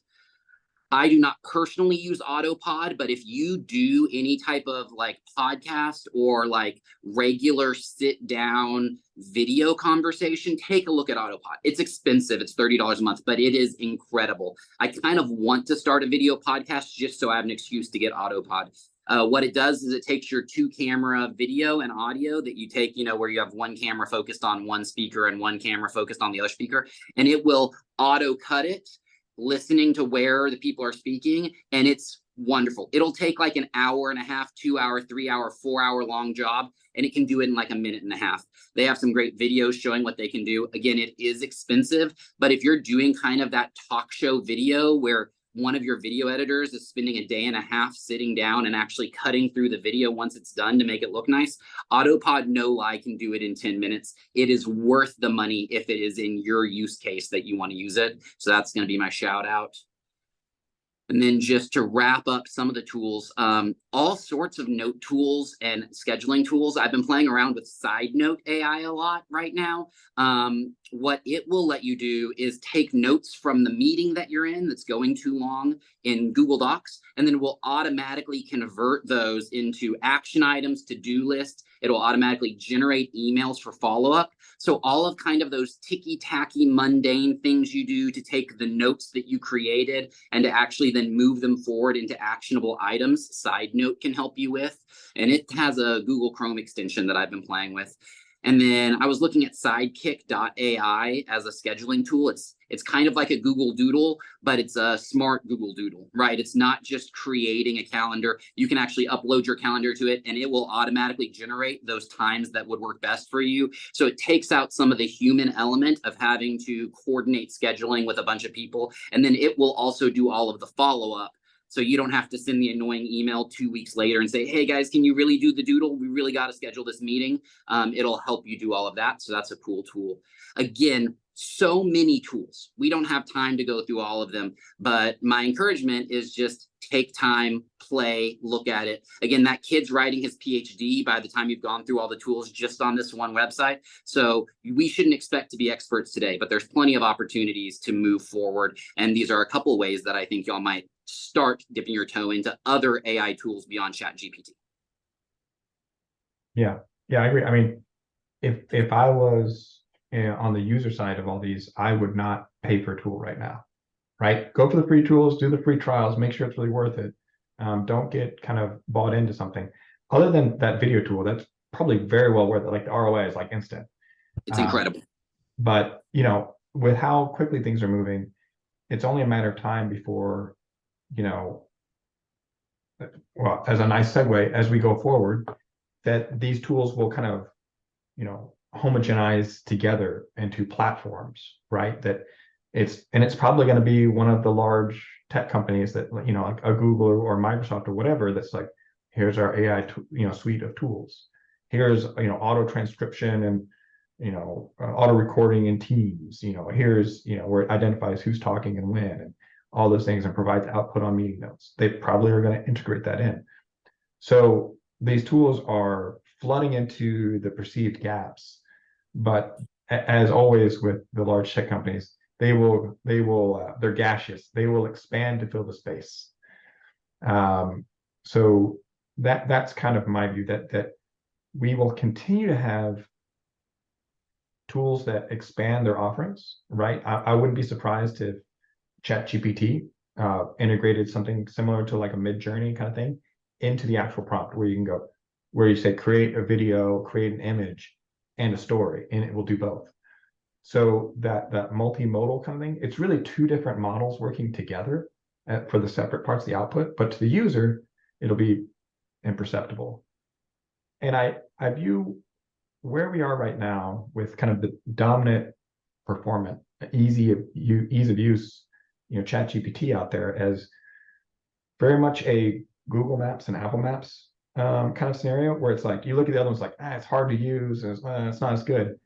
I do not personally use Autopod, but if you do any type of like podcast or like regular sit down video conversation, take a look at Autopod. It's expensive. It's $30 a month, but it is incredible. I kind of want to start a video podcast just so I have an excuse to get Autopod. What it does is it takes your 2-camera video and audio that you take, you know, where you have one camera focused on one speaker and one camera focused on the other speaker, and it will auto cut it, listening to where the people are speaking, and it's wonderful. It'll take like an hour and a half, 2 hour, 3 hour, 4 hour long job, and it can do it in like a minute and a half. They have some great videos showing what they can do. Again, it is expensive, but if you're doing kind of that talk show video where one of your video editors is spending a day and a half sitting down and actually cutting through the video once it's done to make it look nice, Autopod, no lie, can do it in 10 minutes. It is worth the money if it is in your use case that you want to use it. So that's going to be my shout out. And then just to wrap up some of the tools, all sorts of note tools and scheduling tools. I've been playing around with SideNote AI a lot right now. What it will let you do is take notes from the meeting that you're in that's going too long in Google Docs, and then will automatically convert those into action items, to-do lists. It'll automatically generate emails for follow-up. So all of kind of those ticky-tacky mundane things you do to take the notes that you created and to actually then move them forward into actionable items, SideNote can help you with. And it has a Google Chrome extension that I've been playing with. And then I was looking at Sidekick.ai as a scheduling tool. It's kind of like a Google Doodle, but it's a smart Google Doodle, right? It's not just creating a calendar. You can actually upload your calendar to it, and it will automatically generate those times that would work best for you. So it takes out some of the human element of having to coordinate scheduling with a bunch of people. And then it will also do all of the follow-up. So you don't have to send the annoying email 2 weeks later and say, hey guys, can you really do the doodle? We really got to schedule this meeting. It'll help you do all of that. So that's a cool tool. Again, so many tools. We don't have time to go through all of them, but my encouragement is just take time, play, look at it. Again, that kid's writing his PhD by the time you've gone through all the tools just on this one website. So we shouldn't expect to be experts today, but there's plenty of opportunities to move forward. And these are a couple of ways that I think y'all might start dipping your toe into other AI tools beyond ChatGPT. Yeah, I agree. I mean, if I was on the user side of all these, I would not pay for a tool right now, right? Go for the free tools, do the free trials, make sure it's really worth it. Don't get kind of bought into something. Other than that video tool, that's probably very well worth it. Like the ROI is like instant. It's incredible. But, with how quickly things are moving, it's only a matter of time before, well, as a nice segue, as we go forward, that these tools will kind of, homogenize together into platforms, right? That it's probably going to be one of the large tech companies that, like a Google or Microsoft or whatever, that's like, here's our AI, suite of tools. Here's, auto transcription and, auto recording in Teams, here's, where it identifies who's talking and when, and all those things, and provides output on meeting notes. They probably are going to integrate that in. So these tools are flooding into the perceived gaps, but as always with the large tech companies, they're gaseous. They will expand to fill the space. So that's kind of my view, that we will continue to have tools that expand their offerings, right? I wouldn't be surprised if ChatGPT integrated something similar to like a Mid-Journey kind of thing into the actual prompt, where you can go, where you say, create a video, create an image, and a story, and it will do both. So that multimodal kind of thing, it's really two different models working together for the separate parts of the output, but to the user, it'll be imperceptible. And I view where we are right now with kind of the dominant performant, ease of use, ChatGPT out there as very much a Google Maps and Apple Maps kind of scenario, where it's like, you look at the other ones like, it's hard to use, and it's not as good.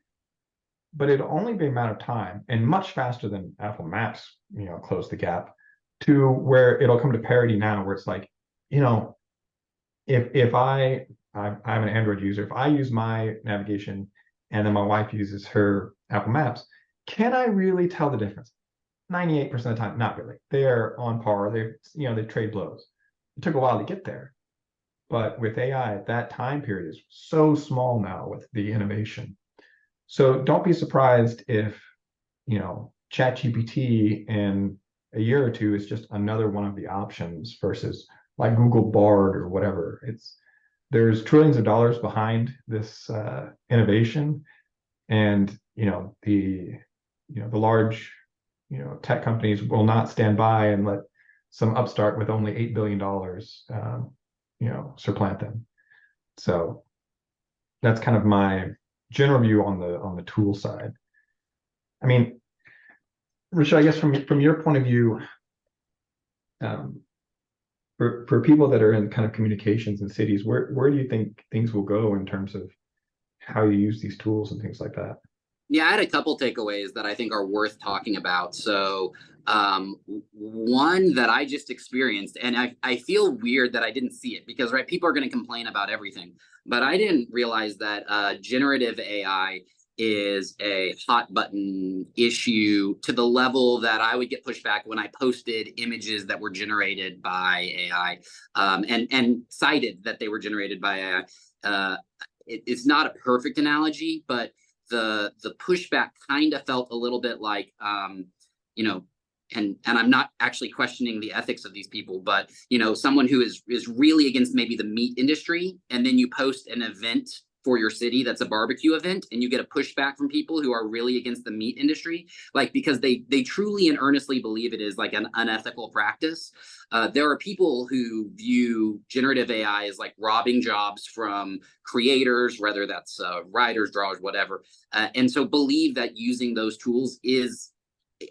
But it'll only be a matter of time, and much faster than Apple Maps, close the gap, to where it'll come to parity now, where it's like, if I'm an Android user, if I use my navigation and then my wife uses her Apple Maps, can I really tell the difference? 98% of the time, not really. They're on par. They trade blows. It took a while to get there, but with AI, that time period is so small now with the innovation. So don't be surprised if, ChatGPT in a year or two is just another one of the options versus like Google Bard or whatever. There's trillions of dollars behind this innovation, and the large tech companies will not stand by and let some upstart with only $8 billion, supplant them. So that's kind of my general view on the tool side. I mean, Richard, I guess from your point of view, for people that are in kind of communications in cities, where do you think things will go in terms of how you use these tools and things like that? Yeah, I had a couple takeaways that I think are worth talking about. So one that I just experienced, and I feel weird that I didn't see it because, right, people are going to complain about everything, but I didn't realize that generative AI is a hot button issue to the level that I would get pushback when I posted images that were generated by AI, and cited that they were generated by AI. It's not a perfect analogy, but the pushback kind of felt a little bit like, and I'm not actually questioning the ethics of these people, but someone who is really against maybe the meat industry, and then you post an event for your city that's a barbecue event, and you get a pushback from people who are really against the meat industry, like because they truly and earnestly believe it is like an unethical practice. There are people who view generative AI as like robbing jobs from creators, whether that's writers, drawers, whatever, and so believe that using those tools is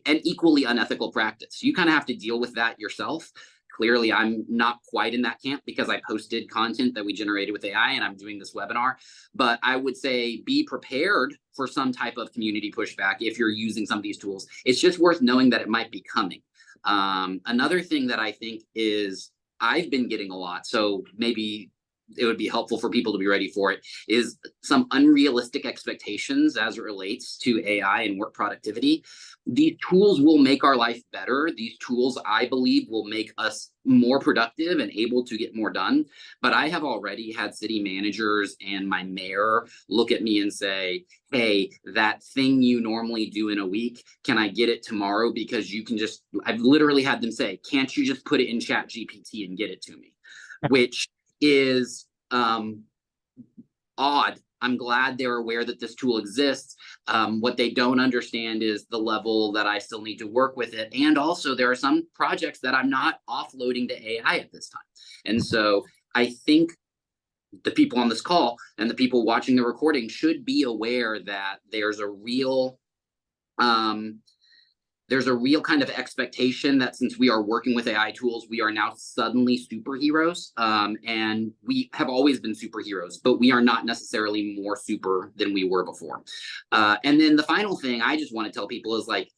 an equally unethical practice. You kind of have to deal with that yourself. Clearly, I'm not quite in that camp because I posted content that we generated with AI and I'm doing this webinar. But I would say be prepared for some type of community pushback if you're using some of these tools. It's just worth knowing that it might be coming. Another thing that I think is I've been getting a lot, so maybe it would be helpful for people to be ready for it, is some unrealistic expectations as it relates to AI and work productivity. These tools will make our life better. These tools, I believe, will make us more productive and able to get more done. But I have already had city managers and my mayor look at me and say, hey, that thing you normally do in a week, can I get it tomorrow? Because you can just, I've literally had them say, can't you just put it in Chat GPT and get it to me? Which is odd. I'm glad they're aware that this tool exists. What they don't understand is the level that I still need to work with it. And also there are some projects that I'm not offloading to AI at this time. And so I think the people on this call and the people watching the recording should be aware that there's a real kind of expectation that since we are working with AI tools, we are now suddenly superheroes. And we have always been superheroes, but we are not necessarily more super than we were before. And then the final thing I just want to tell people is like,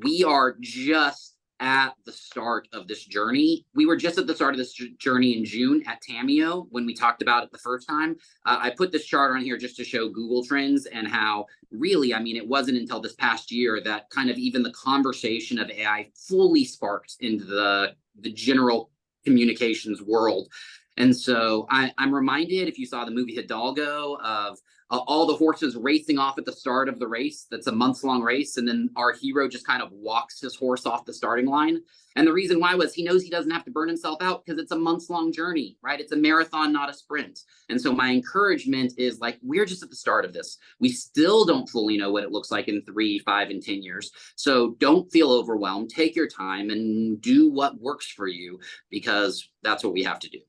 we are just at the start of this journey. We were just at the start of this journey in June at TAMIO when we talked about it the first time. I put this chart on here just to show Google Trends and how really, I mean, it wasn't until this past year that kind of even the conversation of AI fully sparked into the general communications world. And so I'm reminded, if you saw the movie Hidalgo, of all the horses racing off at the start of the race. That's a months-long race. And then our hero just kind of walks his horse off the starting line. And the reason why was he knows he doesn't have to burn himself out because it's a months-long journey, right? It's a marathon, not a sprint. And so my encouragement is like, we're just at the start of this. We still don't fully know what it looks like in 3, 5, and 10 years. So don't feel overwhelmed. Take your time and do what works for you, because that's what we have to do.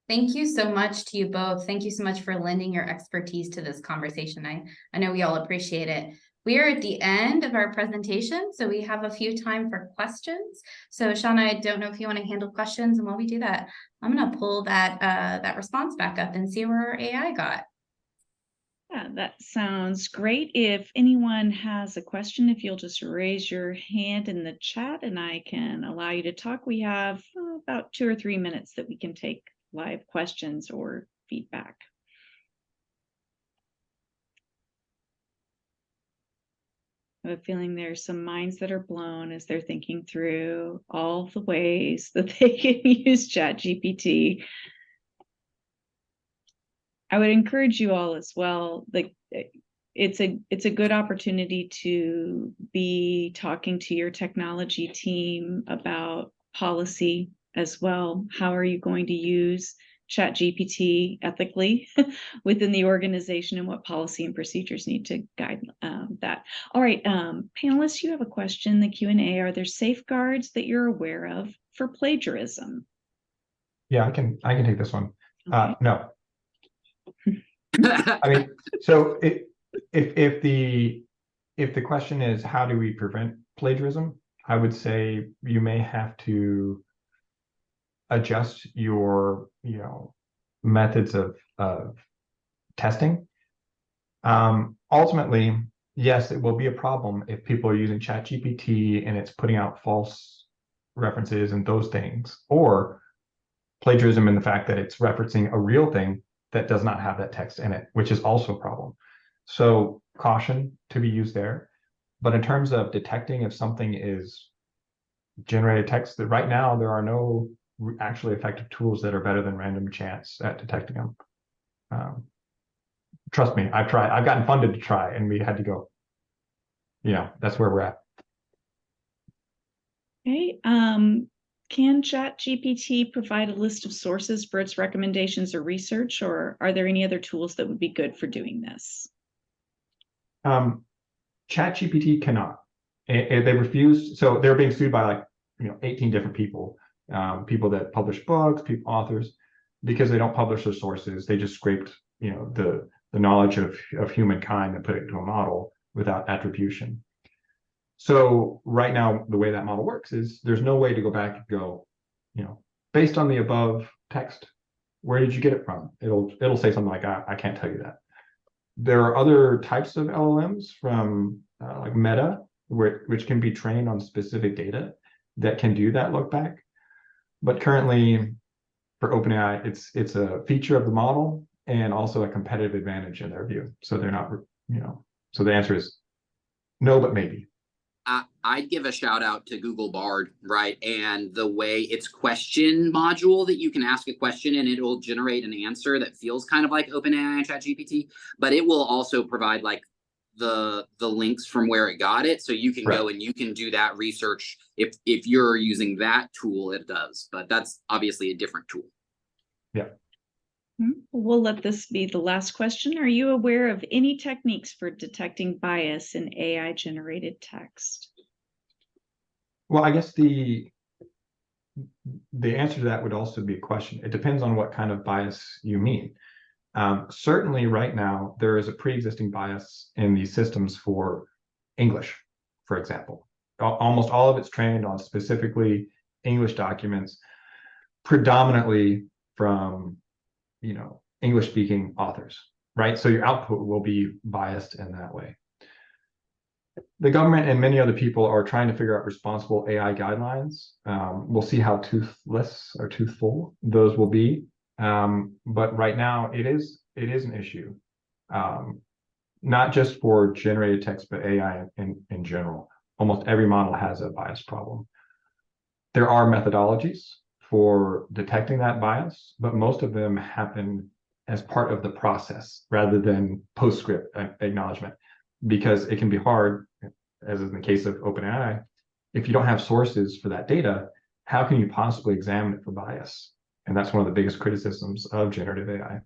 Thank you so much to you both. Thank you so much for lending your expertise to this conversation. I know we all appreciate it. We are at the end of our presentation, so we have a few time for questions. So Shauna, I don't know if you want to handle questions, and while we do that, I'm going to pull that response back up and see where our AI got. Yeah, that sounds great. If anyone has a question, if you'll just raise your hand in the chat and I can allow you to talk. We have about 2 or 3 minutes that we can take live questions or feedback. I have a feeling there's some minds that are blown as they're thinking through all the ways that they can use ChatGPT. I would encourage you all as well. Like, it's a good opportunity to be talking to your technology team about policy as well. How are you going to use ChatGPT ethically within the organization and what policy and procedures need to guide that. All right, panelists, you have a question in the Q&A. Are there safeguards that you're aware of for plagiarism? Yeah, I can take this one. Okay. No. I mean, so if the question is how do we prevent plagiarism, I would say you may have to adjust your methods of testing. Ultimately, yes, it will be a problem if people are using ChatGPT and it's putting out false references and those things, or plagiarism in the fact that it's referencing a real thing that does not have that text in it, which is also a problem. So caution to be used there. But in terms of detecting if something is generated text, that right now there are no actually effective tools that are better than random chance at detecting them. Trust me, I've gotten funded to try, and we had to go. That's where we're at. Okay. Can ChatGPT provide a list of sources for its recommendations or research, or are there any other tools that would be good for doing this? ChatGPT cannot. They refused, so they're being sued by 18 different people, people that publish books, authors, because they don't publish their sources. They just scraped the knowledge of humankind and put it into a model without attribution. So right now, the way that model works is there's no way to go back and go, based on the above text, where did you get it from? It'll say something like, I can't tell you that. There are other types of LLMs from like Meta, which can be trained on specific data that can do that look back. But currently, for OpenAI, it's a feature of the model and also a competitive advantage in their view. So they're not, so the answer is no, but maybe. I'd give a shout out to Google Bard, right? And the way its question module that you can ask a question and it'll generate an answer that feels kind of like OpenAI and ChatGPT, but it will also provide like the links from where it got it. So you can go and you can do that research. If you're using that tool, it does, but that's obviously a different tool. Yeah. We'll let this be the last question. Are you aware of any techniques for detecting bias in AI generated text? Well, I guess the answer to that would also be a question. It depends on what kind of bias you mean. Certainly right now, there is a pre-existing bias in these systems for English, for example. Almost all of it's trained on specifically English documents, predominantly from, English-speaking authors, right? So your output will be biased in that way. The government and many other people are trying to figure out responsible AI guidelines. We'll see how toothless or toothful those will be. But right now it is an issue, not just for generated text, but AI in general. Almost every model has a bias problem. There are methodologies for detecting that bias, but most of them happen as part of the process rather than postscript acknowledgement, because it can be hard, as in the case of OpenAI, if you don't have sources for that data, how can you possibly examine it for bias? And that's one of the biggest criticisms of generative AI.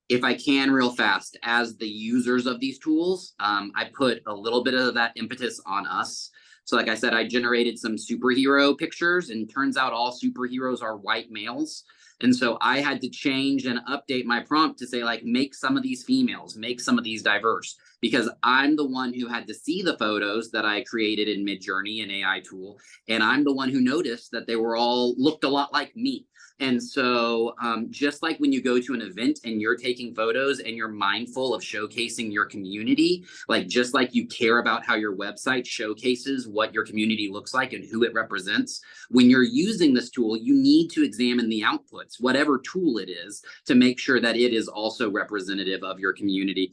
If I can real fast, as the users of these tools, I put a little bit of that impetus on us. So like I said, I generated some superhero pictures, and turns out all superheroes are white males. And so I had to change and update my prompt to say, like, make some of these females, make some of these diverse, because I'm the one who had to see the photos that I created in Midjourney, an AI tool. And I'm the one who noticed that they were all looked a lot like me. And so just like when you go to an event and you're taking photos and you're mindful of showcasing your community, like just like you care about how your website showcases what your community looks like and who it represents, when you're using this tool, you need to examine the outputs, whatever tool it is, to make sure that it is also representative of your community.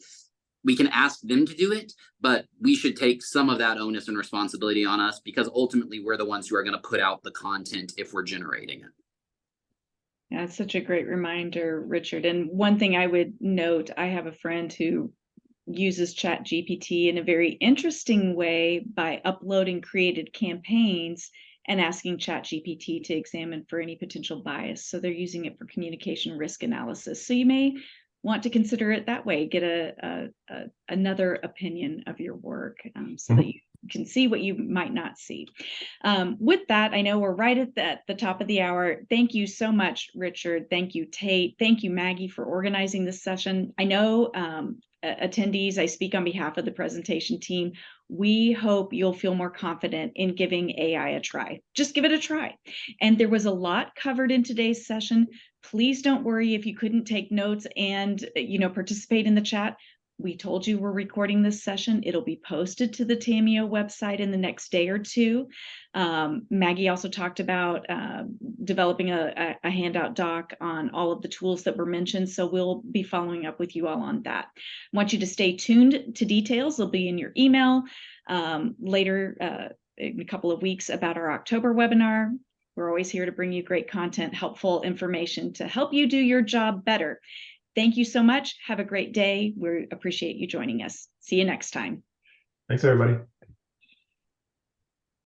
We can ask them to do it, but we should take some of that onus and responsibility on us, because ultimately we're the ones who are going to put out the content if we're generating it. Yeah, it's such a great reminder, Richard. And one thing I would note, I have a friend who uses ChatGPT in a very interesting way by uploading created campaigns and asking ChatGPT to examine for any potential bias. So they're using it for communication risk analysis. So you may want to consider it that way, get another opinion of your work, so that you can see what you might not see. With that, I know we're right at the top of the hour. Thank you so much, Richard. Thank you, Tate. Thank you, Maggie, for organizing this session. I know attendees, I speak on behalf of the presentation team. We hope you'll feel more confident in giving AI a try. Just give it a try. And there was a lot covered in today's session. Please don't worry if you couldn't take notes and participate in the chat. We told you we're recording this session. It'll be posted to the TAMIO website in the next day or two. Maggie also talked about developing a handout doc on all of the tools that were mentioned. So we'll be following up with you all on that. I want you to stay tuned to details. They'll be in your email later in a couple of weeks about our October webinar. We're always here to bring you great content, helpful information to help you do your job better. Thank you so much. Have a great day. We appreciate you joining us. See you next time. Thanks, everybody.